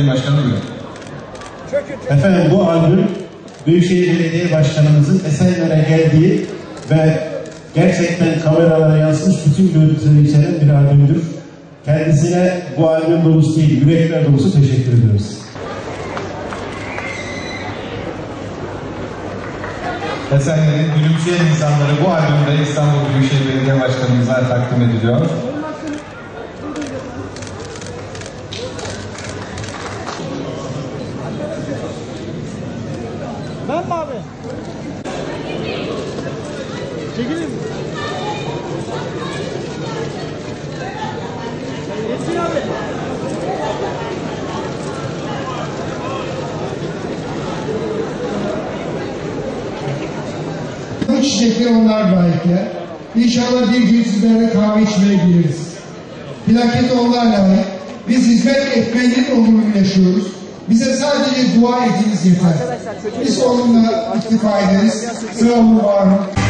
Sayın Başkanım buyurun. Efendim bu albüm Büyükşehir Belediye Başkanımızın Esenler'e geldiği ve gerçekten kameralara yansımış bütün görüntüleri içeren bir albümdür. Kendisine bu albüm dolusu değil, yürekler dolusu teşekkür ediyoruz. Esenler'in Gülümseyen İnsanları bu albümde İstanbul Büyükşehir Belediye Başkanımıza takdim ediliyor. Ben mi abi? Çekilin mi? Yesin abi. Bu çiçekleri onlar layıklar. İnşallah bir gün sizlerle kahve içmeye geliriz. Plaketi onlar layık. Biz hizmet etmenin onurunu yaşıyoruz. Bize sadece dua etiniz yeter. Biz onunla iktifa ederiz. Sağ olun, var olun.